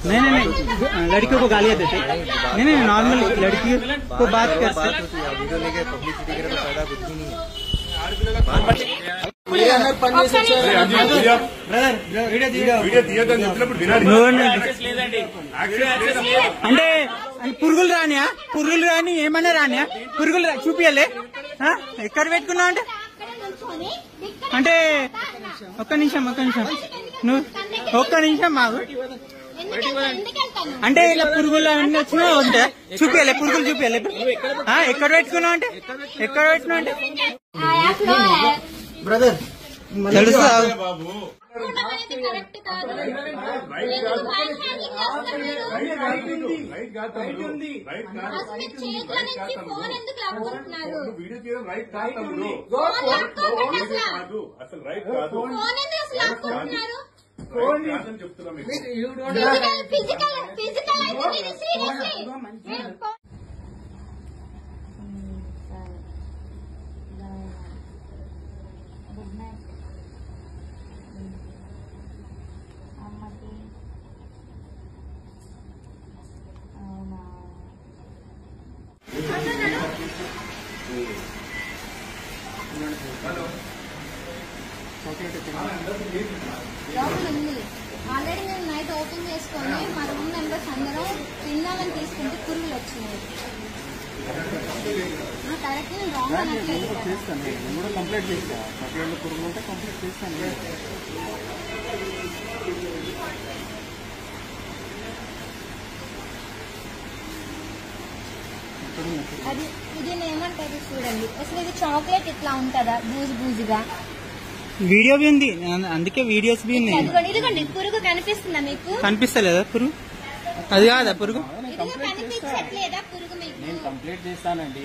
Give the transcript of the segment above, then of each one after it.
नहीं, लड़कियों को गालियाँ देते नहीं, नॉर्मल लड़कियों को बात करते। అంటే పురుగులు రాని ఏమన్నా రానియా పురుగులు చూపియాలి ఎక్కడ పెట్టుకున్నావు అంటే ఒక్క నిమిషం నువ్వు ఒక్క నిమిషం మాకు అంటే ఇలా పురుగులు అన్నీ వచ్చినా ఉంటే చూపియాలి పురుగులు చూపియాలి ఎక్కడ పెట్టుకున్నావు అంటే ఎక్కడ పెట్టుకున్నావు అంటే బ్రదర్ తెలుసా ఆల్రెడీ నేను నైట్ ఓపెన్ చేసుకొని మా రూమ్ మెంబర్స్ అందరం తిన్నామని తీసుకుంటే పురుగులు వచ్చినాయి. కరెక్ట్ నేను రాంగ్ అనట్లేదు. కంప్లీట్ చేస్తాను పురుగులు ఉంటే కంప్లీట్ చేస్తాను. అది ఇది ఏమంటారు చూడండి, అసలు ఇది చాక్లెట్ ఇట్లా ఉంటుందా బూజుగా? వీడియో भी ఉంది, అందుకే వీడియోస్ भी ఉన్నాయి. ఇదిగోండి పురుగు కనిపిస్తుందా మీకు? కనిపిస్తలేదా పురుగు? అది కాదా పురుగు? కనిపించట్లేదా పురుగు మీకు? నేను కంప్లీట్ చేస్తానండి,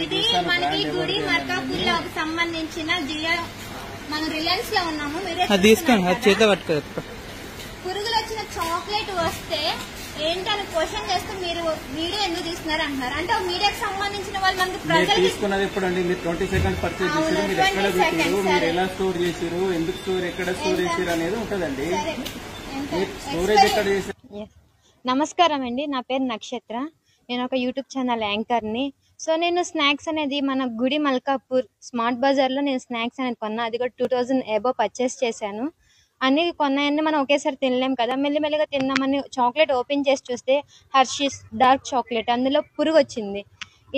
ఇది మనకి గుడి మర్కాపూర్లో సంబంధించిన జియో, మనం రిలయన్స్ లో ఉన్నాము. అది తీసుకోండి, అది చేత పట్టుకోదు. పురుగులు వచ్చిన చాక్లెట్ వస్తే ఏంటని క్వశ్చన్ చేస్తే మీరు వీడియో ఎందుకు తీస్తున్నారు అంటున్నారు. అంటే మీడియాకి సంబంధించిన వాళ్ళు మనకి ప్రజలు తీసుకున్నది ఎప్పుడు అండి? మీరు 20 సెకండ్స్ పర్చేజ్ చేసారు, మీరు ఎక్కడ పెట్టారు, మీరు ఎలా స్టోర్ చేసారు, ఎందుకు స్టోర్ ఎక్కడ స్టోర్ చేసారు అనేది ఉంటదండి. స్టోరేజ్ ఎక్కడ చేశారు? నమస్కారం అండి, నా పేరు నక్షత్ర. నేను ఒక యూట్యూబ్ ఛానల్ యాంకర్ని. సో నేను స్నాక్స్ అనేది మన గుడి మల్కాపూర్ స్మార్ట్ బజార్లో నేను స్నాక్స్ అనేది కొన్నా. అది కూడా 2000 అబోవ్ పర్చేస్ చేశాను. అన్ని కొన్నాయన్నీ మనం ఒకేసారి తినలేం కదా, మెల్లిమెల్లిగా తిన్నామని చాక్లెట్ ఓపెన్ చేసి చూస్తే హర్షీస్ డార్క్ చాక్లెట్, అందులో పురుగు వచ్చింది.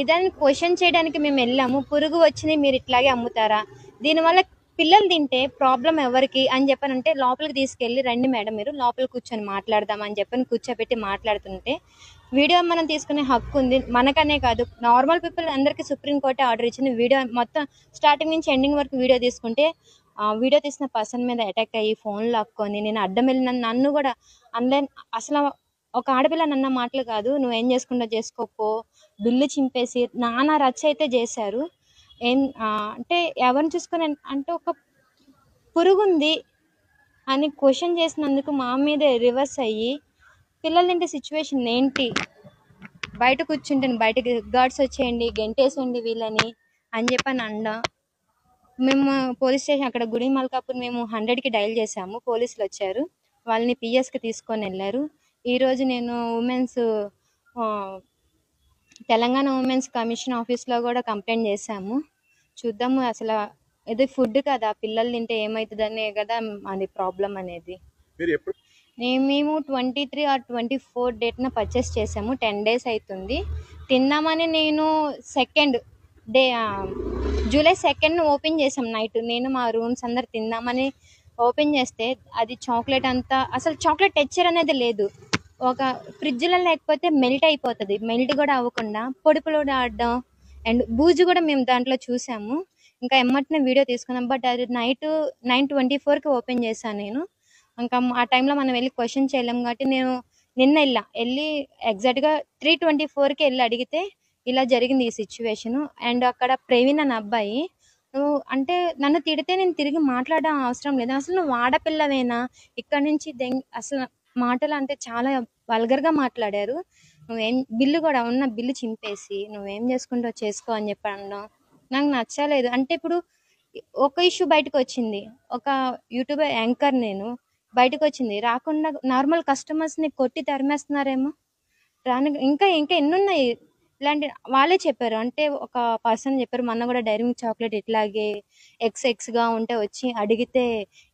ఇదాన్ని క్వశ్చన్ చేయడానికి మేము వెళ్ళాము. పురుగు వచ్చింది, మీరు ఇట్లాగే అమ్ముతారా, దీనివల్ల పిల్లలు తింటే ప్రాబ్లం ఎవరికి అని చెప్పానంటే లోపలికి తీసుకెళ్ళి రండి మేడం మీరు లోపల కూర్చొని మాట్లాడదామని చెప్పని కూర్చోబెట్టి మాట్లాడుతుంటే వీడియో మనం తీసుకునే హక్కు ఉంది మనకనే కాదు, నార్మల్ పీపుల్ అందరికీ సుప్రీంకోర్టు ఆర్డర్ ఇచ్చింది. వీడియో మొత్తం స్టార్టింగ్ నుంచి ఎండింగ్ వరకు వీడియో తీసుకుంటే వీడియో తీసిన పర్సన్ మీద అటాక్ అయ్యి ఫోన్ లాక్కొని నేను అడ్డం వెళ్ళిన నన్ను కూడా ఆన్లైన్, అసలు ఒక ఆడపిల్ల నన్న మాటలు కాదు, నువ్వేం చేసుకుంటా చేసుకోపో, బిల్లు చింపేసి నానా రచ్చ అయితే చేశారు. ఏం అంటే ఎవరిని చూసుకొని అంటే ఒక పురుగుంది అని క్వశ్చన్ చేసినందుకు మా మీదే రివర్స్ అయ్యి పిల్లలు తింటే సిచ్యువేషన్ ఏంటి, బయట కూర్చుంటాను బయటకి గార్డ్స్ వచ్చేయండి గెంటేసేయండి వీళ్ళని అని చెప్పని అండ. మేము పోలీస్ స్టేషన్ అక్కడ గుడి మల్కాపూర్ మేము 100కి డైల్ చేసాము, పోలీసులు వచ్చారు, వాళ్ళని పిఎస్కి తీసుకొని వెళ్ళారు. ఈరోజు నేను ఉమెన్స్ తెలంగాణ ఉమెన్స్ కమిషన్ ఆఫీస్లో కూడా కంప్లైంట్ చేశాము. చూద్దాము, అసలు ఇది ఫుడ్ కదా, పిల్లలు తింటే ఏమవుతుందనే కదా అది ప్రాబ్లం అనేది. మేము 23 or 24 డేట్న పర్చేస్ చేసాము, 10 days అవుతుంది. తిందామని నేను జూలై 2nd ఓపెన్ చేసాం నైట్, నేను మా రూమ్స్ అందరు తిందామని ఓపెన్ చేస్తే అది చాక్లెట్ అంతా, అసలు చాక్లెట్ టెక్స్చర్ అనేది లేదు, ఒక ఫ్రిడ్జ్లో లేకపోతే మెల్ట్ అయిపోతుంది, మెల్ట్ కూడా అవ్వకుండా పొడి పొడి ఆడడం అండ్ బూజు కూడా మేము దాంట్లో చూసాము. ఇంకా ఎమ్మటినే వీడియో తీసుకున్నాం. బట్ అది నైట్ 9:24కి ఓపెన్ చేశాను నేను. ఇంకా ఆ టైంలో మనం వెళ్ళి క్వశ్చన్ చేయలేం కాబట్టి నేను నిన్న వెళ్ళి ఎగ్జాక్ట్గా 3:24కి వెళ్ళి అడిగితే ఇలా జరిగింది ఈ సిచ్యువేషను. అండ్ అక్కడ ప్రవీణ్ అనే అబ్బాయి, నువ్వు అంటే నన్ను తిడితే నేను తిరిగి మాట్లాడడం అవసరం లేదు, అసలు నువ్వు ఆడపిల్లవేనా, ఇక్కడ నుంచి అసలు మాటలు అంటే చాలా వల్గర్గా మాట్లాడారు. నువ్వేం బిల్లు కూడా ఉన్న బిల్లు చింపేసి నువ్వేం చేసుకుంటావు చేసుకో అని చెప్పి అనడం నాకు నచ్చలేదు. అంటే ఇప్పుడు ఒక ఇష్యూ బయటకు వచ్చింది, ఒక యూట్యూబర్ యాంకర్ నేను బయటకు వచ్చింది, రాకుండా నార్మల్ కస్టమర్స్ని కొట్టి తరిమేస్తున్నారేమో. రాని ఇంకా ఇంకా ఎన్నున్నాయి ఇలాంటి. వాళ్ళే చెప్పారు, అంటే ఒక పర్సన్ చెప్పారు మొన్న కూడా డైరీ మిల్క్ చాక్లెట్ ఇట్లాగే ఎక్స్గా ఉంటే వచ్చి అడిగితే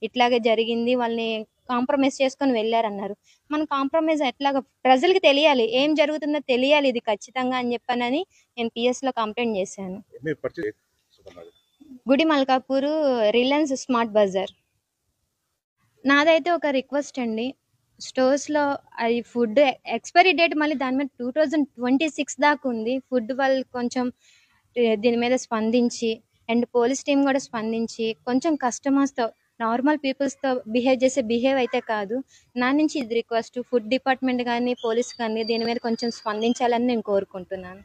ఇట్లాగే జరిగింది, వాళ్ళని కాంప్రమైజ్ చేసుకొని వెళ్ళారన్నారు. మనం కాంప్రమైజ్ ఎట్లాగా ప్రజలకి తెలియాలి, ఏం జరుగుతుందో తెలియాలి ఇది ఖచ్చితంగా అని చెప్పానని నేను పిఎస్లో కంప్లైంట్ చేశాను. గుడి మల్కాపూర్ రిలయన్స్ స్మార్ట్ బజార్. నాదైతే ఒక రిక్వెస్ట్ అండి, స్టోర్స్లో అది ఫుడ్ ఎక్స్పైరీ డేట్ మళ్ళీ దాని మీద 2026 దాకా ఉంది. ఫుడ్ వాళ్ళు కొంచెం దీని మీద స్పందించి, అండ్ పోలీస్ టీం కూడా స్పందించి కొంచెం కస్టమర్స్తో నార్మల్ పీపుల్స్తో బిహేవ్ అయితే కాదు. నా నుంచి ఇది రిక్వెస్ట్, ఫుడ్ డిపార్ట్మెంట్ కానీ పోలీస్ కానీ దీని మీద కొంచెం స్పందించాలని నేను కోరుకుంటున్నాను.